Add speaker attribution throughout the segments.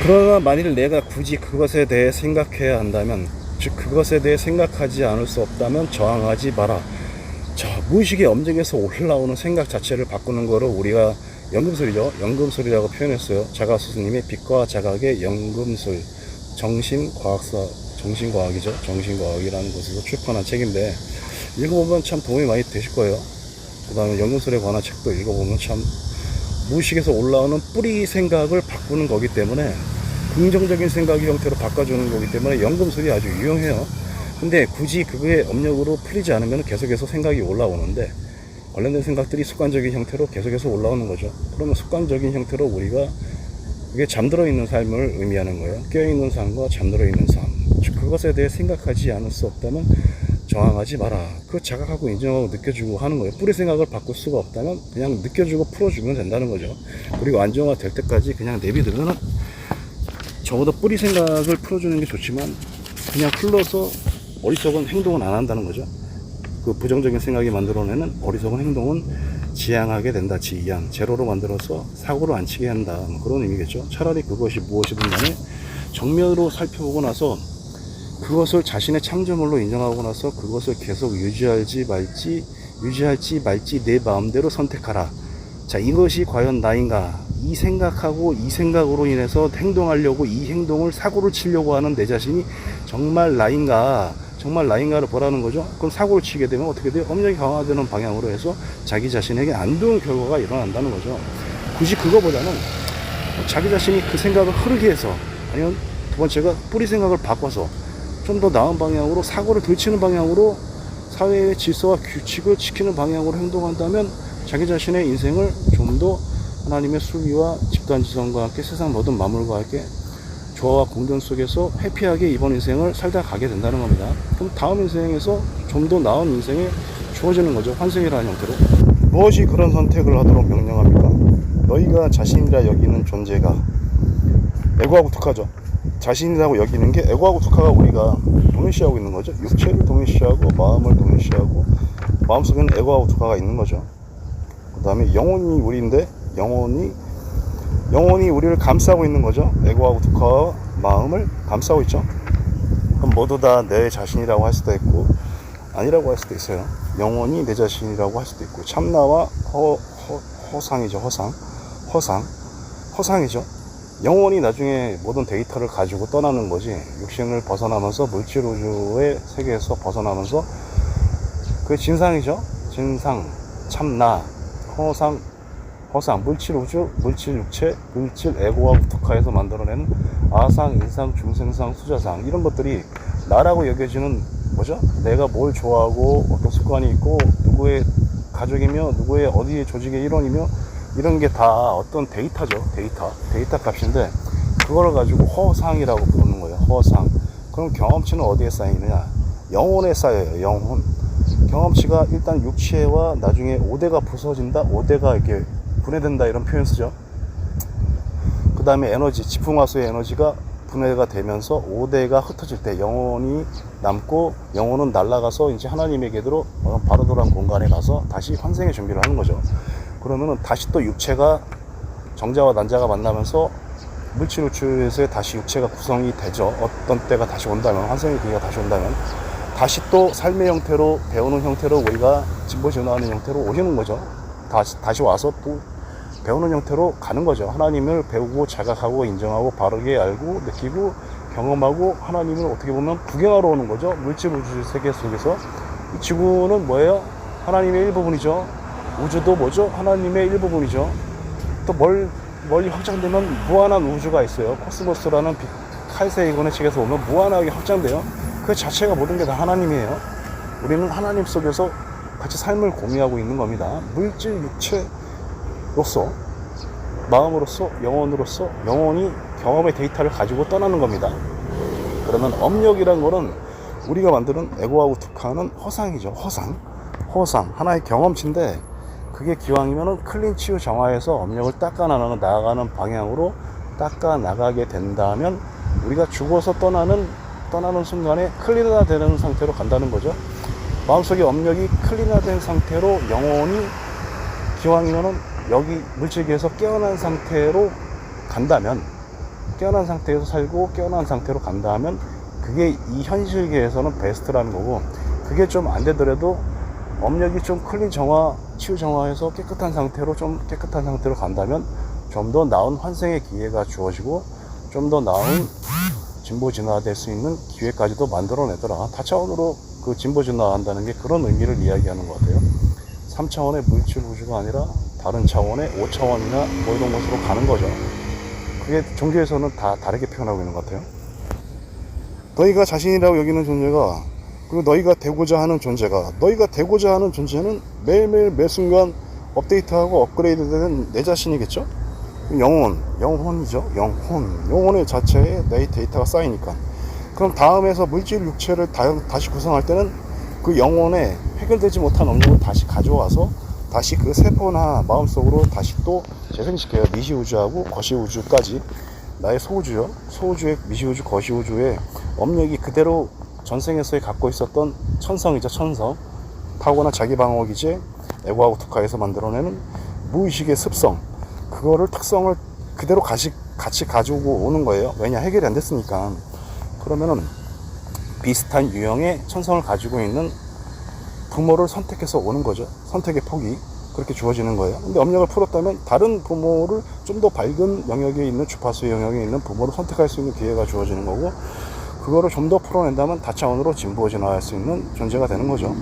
Speaker 1: 그러나 만일 내가 굳이 그것에 대해 생각해야 한다면, 즉 그것에 대해 생각하지 않을 수 없다면 저항하지 마라. 자, 무의식의 엄정에서 올라오는 생각 자체를 바꾸는 거를 우리가 연금술이죠. 연금술이라고 표현했어요. 자가 스승님의 빛과 자각의 연금술, 정신과학이죠. 정신과학이라는 곳에서 출판한 책인데, 읽어보면 참 도움이 많이 되실 거예요. 그 다음에 연금술에 관한 책도 읽어보면 참 무의식에서 올라오는 뿌리 생각을 바꾸는 거기 때문에, 긍정적인 생각의 형태로 바꿔주는 거기 때문에 연금술이 아주 유용해요. 근데 굳이 그거에 업력으로 풀리지 않으면 계속해서 생각이 올라오는데, 관련된 생각들이 습관적인 형태로 계속해서 올라오는 거죠. 그러면 습관적인 형태로 우리가, 그게 잠들어 있는 삶을 의미하는 거예요. 깨어있는 삶과 잠들어 있는 삶, 즉 그것에 대해 생각하지 않을 수 없다면 저항하지 마라. 그 자각하고 인정하고 느껴주고 하는 거예요. 뿌리 생각을 바꿀 수가 없다면 그냥 느껴주고 풀어주면 된다는 거죠. 그리고 안정화 될 때까지 그냥 내비두면은, 적어도 뿌리 생각을 풀어주는 게 좋지만 그냥 흘러서 어리석은 행동은 안 한다는 거죠. 그 부정적인 생각이 만들어내는 어리석은 행동은 지양하게 된다. 지양, 제로로 만들어서 사고를 안 치게 한다, 뭐 그런 의미겠죠. 차라리 그것이 무엇이든 간에 정면으로 살펴보고 나서 그것을 자신의 창조물로 인정하고 나서 그것을 계속 유지할지 말지 내 마음대로 선택하라. 자, 이것이 과연 나인가? 이 생각하고 이 생각으로 인해서 행동하려고, 이 행동을 사고를 치려고 하는 내 자신이 정말 나인가? 정말 나인가를 보라는 거죠. 그럼 사고를 치게 되면 어떻게 돼요? 업력이 강화되는 방향으로 해서 자기 자신에게 안 좋은 결과가 일어난다는 거죠. 굳이 그거보다는 자기 자신이 그 생각을 흐르게 해서, 아니면 두 번째가 뿌리 생각을 바꿔서 좀 더 나은 방향으로, 사고를 덜치는 방향으로, 사회의 질서와 규칙을 지키는 방향으로 행동한다면 자기 자신의 인생을 좀 더 하나님의 순리와 집단지성과 함께 세상 모든 만물과 함께 조화와 공존 속에서 해피하게 이번 인생을 살다 가게 된다는 겁니다. 그럼 다음 인생에서 좀 더 나은 인생이 주어지는 거죠. 환생이라는 형태로. 무엇이 그런 선택을 하도록 명령합니까? 너희가 자신이라 여기는 존재가, 에고하고 특화죠. 자신이라고 여기는 게 에고하고 특화가 우리가 동일시하고 있는 거죠. 육체를 동일시하고 마음을 동일시하고, 마음속에는 에고하고 특화가 있는 거죠. 그 다음에 영혼이 우리인데, 영혼이 우리를 감싸고 있는 거죠. 에고하고 특화와 마음을 감싸고 있죠. 그럼 모두 다 내 자신이라고 할 수도 있고 아니라고 할 수도 있어요. 영혼이 내 자신이라고 할 수도 있고, 참나와 허상이죠. 허상이죠. 영혼이 나중에 모든 데이터를 가지고 떠나는 거지, 육신을 벗어나면서 물질 우주의 세계에서 벗어나면서, 그게 진상이죠. 진상, 참나, 허상, 물질 우주, 물질 육체, 물질 에고와 특화해서 만들어내는 아상, 인상, 중생상, 수자상, 이런 것들이 나라고 여겨지는 뭐죠? 내가 뭘 좋아하고 어떤 습관이 있고 누구의 가족이며 누구의 어디의 조직의 일원이며, 이런 게 다 어떤 데이터죠. 데이터 값인데, 그걸 가지고 허상이라고 부르는 거예요. 허상. 그럼 경험치는 어디에 쌓이느냐? 영혼에 쌓여요. 영혼. 경험치가 일단 육체와 나중에 5대가 부서진다, 5대가 이렇게 분해된다, 이런 표현 쓰죠. 그 다음에 에너지, 지풍화수의 에너지가 분해가 되면서 5대가 흩어질 때 영혼이 남고, 영혼은 날아가서 이제 하나님에게로 바로도란 공간에 가서 다시 환생의 준비를 하는 거죠. 그러면은 다시 또 육체가, 정자와 난자가 만나면서 물질 우주에서 다시 육체가 구성이 되죠. 어떤 때가 다시 온다면, 환생의 기회가 다시 온다면 다시 또 삶의 형태로, 배우는 형태로, 우리가 진보진화하는 형태로 오시는 거죠. 다시 와서 또 배우는 형태로 가는 거죠. 하나님을 배우고 자각하고 인정하고 바르게 알고 느끼고 경험하고, 하나님을 어떻게 보면 구경하러 오는 거죠. 물질 우주 세계 속에서. 이 지구는 뭐예요? 하나님의 일부분이죠. 우주도 뭐죠? 하나님의 일부분이죠. 또 멀리 확장되면 무한한 우주가 있어요. 코스모스라는 칼 세이건의 책에서 보면 무한하게 확장돼요. 그 자체가 모든 게 다 하나님이에요. 우리는 하나님 속에서 같이 삶을 공유하고 있는 겁니다. 물질 육체로서, 마음으로서, 영혼으로서, 영혼이 경험의 데이터를 가지고 떠나는 겁니다. 그러면 업력이란 거는 우리가 만드는 에고하고 특화는 허상이죠. 허상. 하나의 경험치인데, 그게 기왕이면은 클린치유 정화해서 업력을 닦아 나가는 방향으로 닦아 나가게 된다면, 우리가 죽어서 떠나는 순간에 클린화되는 상태로 간다는 거죠. 마음속의 업력이 클린화된 상태로 영혼이 기왕이면은 여기 물질계에서 깨어난 상태로 간다면, 깨어난 상태에서 살고 깨어난 상태로 간다 하면 그게 이 현실계에서는 베스트라는 거고, 그게 좀 안 되더라도 업력이 좀 클린 정화, 치유 정화해서 깨끗한 상태로 간다면 좀 더 나은 환생의 기회가 주어지고 좀 더 나은 진보 진화될 수 있는 기회까지도 만들어내더라. 다차원으로 그 진보 진화한다는 게 그런 의미를 이야기하는 것 같아요. 3차원의 물질 우주가 아니라 다른 차원의 5차원이나 뭐 이런 것으로 가는 거죠. 그게 종교에서는 다 다르게 표현하고 있는 것 같아요. 너희가 자신이라고 여기는 존재가, 그리고 너희가 되고자 하는 존재가, 너희가 되고자 하는 존재는 매일매일 매순간 업데이트하고 업그레이드되는 내 자신이겠죠? 영혼이죠. 영혼의 자체에 내 데이터가 쌓이니까. 그럼 다음에서 물질 육체를 다시 구성할 때는 그 영혼에 해결되지 못한 업력을 다시 가져와서 다시 그 세포나 마음속으로 다시 또 재생시켜요. 미시우주하고 거시우주까지 나의 소우주요. 소우주의 미시우주, 거시우주의 업력이 그대로 전생에서 갖고 있었던 천성이죠. 천성. 타고난 자기방어기제, 에고하고 투카에서 만들어내는 무의식의 습성, 그거를 특성을 그대로 같이 가지고 오는 거예요. 왜냐, 해결이 안 됐으니까. 그러면은 비슷한 유형의 천성을 가지고 있는 부모를 선택해서 오는 거죠. 선택의 폭이 그렇게 주어지는 거예요. 근데 업력을 풀었다면 다른 부모를 좀 더 밝은 영역에 있는 주파수 영역에 있는 부모를 선택할 수 있는 기회가 주어지는 거고, 그거를 좀 더 풀어낸다면 다차원으로 진보 진화할 수 있는 존재가 되는 거죠.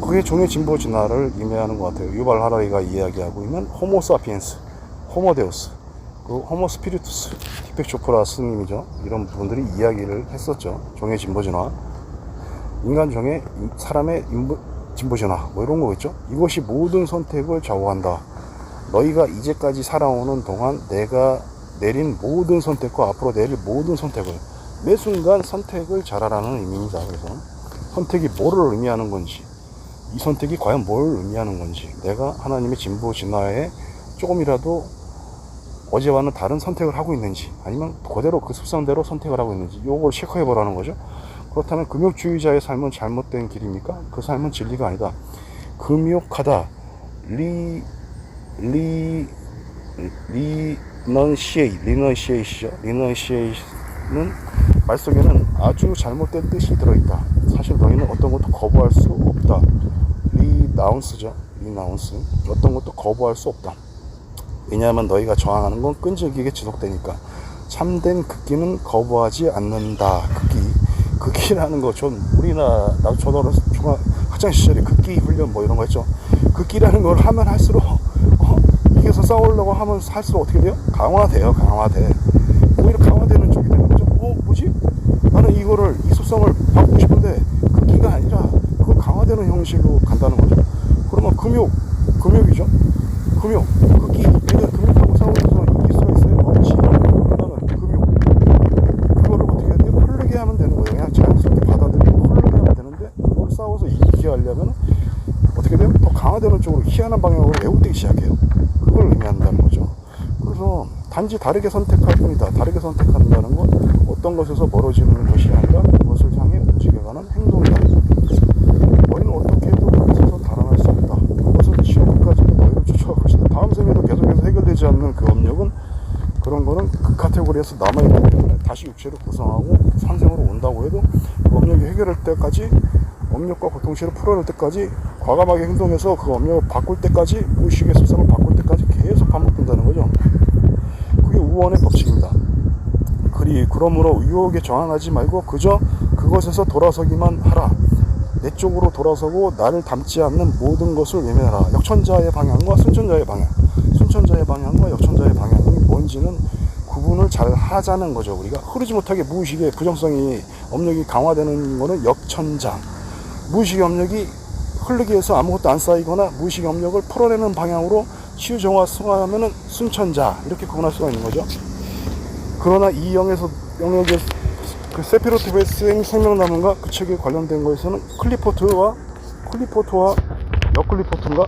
Speaker 1: 그게 종의 진보 진화를 의미하는 것 같아요. 유발 하라리가 이야기하고 있는 호모 사피엔스, 호모데우스, 그 호모 스피리투스, 디펙 조프라 스님이죠. 이런 분들이 이야기를 했었죠. 종의 진보 진화, 인간 종의 사람의 진보 진화, 뭐 이런 거겠죠. 이것이 모든 선택을 좌우한다. 너희가 이제까지 살아오는 동안 내가 내린 모든 선택과 앞으로 내릴 모든 선택을, 매 순간 선택을 잘하라는 의미입니다. 그래서 선택이 뭐를 의미하는 건지, 이 선택이 과연 뭘 의미하는 건지, 내가 하나님의 진보 진화에 조금이라도 어제와는 다른 선택을 하고 있는지, 아니면 그대로 그 습성대로 선택을 하고 있는지, 요걸 체크해 보라는 거죠. 그렇다면 금욕주의자의 삶은 잘못된 길입니까? 그 삶은 진리가 아니다. 금욕하다, 리너시에이시는 말 속에는 아주 잘못된 뜻이 들어있다. 사실 너희는 어떤 것도 거부할 수 없다. 리나운스, 어떤 것도 거부할 수 없다. 왜냐하면 너희가 저항하는 건 끈질기게 지속되니까. 참된 극기는 거부하지 않는다. 극기라는 거 좀 나도 중학 학창 시절에 극기 훈련 뭐 이런 거 했죠. 극기라는 걸 하면 할수록 이겨서 싸우려고 하면 할수록 어떻게 돼요? 강화돼. 오히려 강화되는 쪽이 되는 거죠. 뭐지? 나는 이 습성을 바꾸고 싶은데 극기가 아니라 그걸 강화되는 형식으로 간다는 거죠. 그러면 금욕이죠. 극기, 얘들 금욕하고 싸우면서 이길 수가 있어요? 없지. 나는 그거를 어떻게 해야 돼요? 흐르게 하면 되는 거예요. 그냥 자연스럽게 받아들이고 흐르게 하면 되는데, 그걸 싸워서 이기게 하려면 어떻게 돼요? 더 강화되는 쪽으로, 희한한 방향으로 왜곡되기 시작해요. 그걸 의미한다는 거죠. 그래서 단지 다르게 선택할 뿐이다. 다르게 선택한다는 건 어떤 것에서 멀어지는 것이 아니라 그것을 향해 움직여가는 행동이다. 너희는 어떻게 해도 그것에서 달아날 수 없다. 그것은 지옥까지 너희를 쫓아갈 것이다. 다음 생에도 계속해서 해결되지 않는 그 업력은, 그런 거는 그 카테고리에서 남아있기 때문에 다시 육체를 구성하고 산생으로 온다고 해도 그 업력이 해결할 때까지, 업력과 고통치를 풀어낼 때까지, 과감하게 행동해서 그 업력을 바꿀 때까지, 무의식의 습성을 바꿀 때까지 계속 반복된다는 거죠. 그게 우원의 법칙입니다. 그러므로 유혹에 저항하지 말고 그저 그것에서 돌아서기만 하라. 내 쪽으로 돌아서고 나를 닮지 않는 모든 것을 외면하라. 역천자의 방향과 순천자의 방향과 역천자의 방향이 뭔지는 구분을 잘 하자는 거죠. 우리가 흐르지 못하게 무의식의 부정성이, 업력이 강화되는 거는 역천자, 무의식의 업력이 흐르기 위해서 아무것도 안 쌓이거나 무의식의 업력을 풀어내는 방향으로 치유 정화 승화하면은 순천자, 이렇게 구분할 수가 있는 거죠. 그러나 이 영역에서 그 세피로트의 생명나무가 그 책에 관련된 거에서는 클리포트와 역클리포트인가?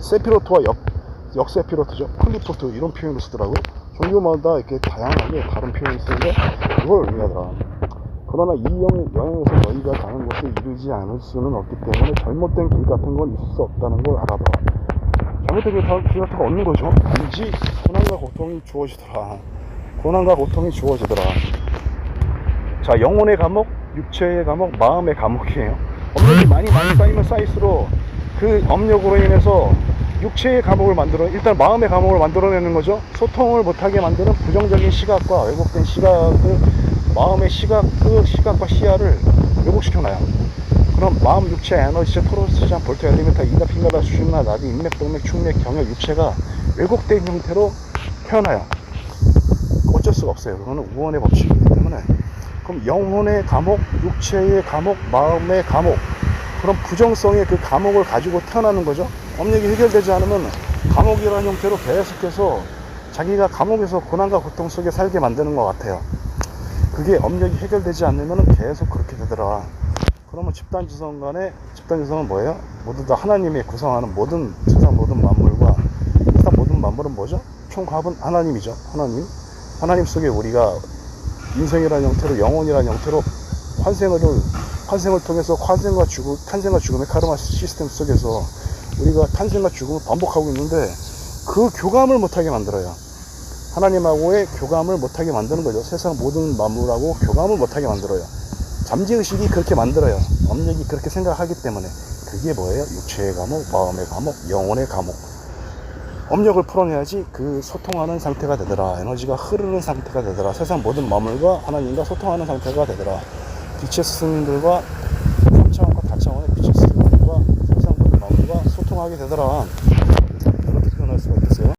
Speaker 1: 세피로트와 역세피로트죠. 클리포트, 이런 표현을 쓰더라고요. 종교마다 이렇게 다양하게 다른 표현을 쓰는데 그걸 의미하더라. 그러나 이 영역에서 너희가 가는 곳에 이르지 않을 수는 없기 때문에 잘못된 길 같은 건 있을 수 없다는 걸 알아둬라. 잘못된 기사가 없는 거죠. 단지 고난과 고통이 주어지더라. 고난과 고통이 주어지더라. 자, 영혼의 감옥, 육체의 감옥, 마음의 감옥이에요. 업력이 많이 쌓이면 쌓일수록 그 업력으로 인해서 육체의 감옥을 일단 마음의 감옥을 만들어내는 거죠. 소통을 못하게 만드는 부정적인 시각과 왜곡된 시각을, 마음의 시각과 시야를 왜곡시켜놔요. 그럼 마음, 육체, 에너지, 토로스장, 볼트, 엘리멘타, 이다, 핑가다, 수중나, 나디, 인맥, 동맥, 충맥, 경혈, 육체가 왜곡된 형태로 태어나요. 어쩔 수가 없어요. 그거는 우원의 법칙이기 때문에. 그럼 영혼의 감옥, 육체의 감옥, 마음의 감옥, 그런 부정성의 그 감옥을 가지고 태어나는 거죠. 업력이 해결되지 않으면 감옥이라는 형태로 계속해서 자기가 감옥에서 고난과 고통 속에 살게 만드는 것 같아요. 그게 업력이 해결되지 않으면 계속 그렇게 되더라. 그러면 집단지성은 뭐예요? 모두 다 하나님이 구성하는 세상 모든 만물과, 세상 모든 만물은 뭐죠? 총합은 하나님이죠. 하나님 속에 우리가 인생이라는 형태로, 영혼이라는 형태로 환생을 통해서 탄생과 죽음의 카르마 시스템 속에서 우리가 탄생과 죽음을 반복하고 있는데, 그 교감을 못하게 만들어요. 하나님하고의 교감을 못하게 만드는 거죠. 세상 모든 만물하고 교감을 못하게 만들어요. 잠재의식이 그렇게 만들어요. 업력이 그렇게 생각하기 때문에. 그게 뭐예요? 육체의 감옥, 마음의 감옥, 영혼의 감옥. 업력을 풀어내야지 그 소통하는 상태가 되더라. 에너지가 흐르는 상태가 되더라. 세상 모든 만물과 하나님과 소통하는 상태가 되더라. 빛의 스승님들과 3차원과 다차원의 빛의 스승님들과 세상 모든 만물과 소통하게 되더라.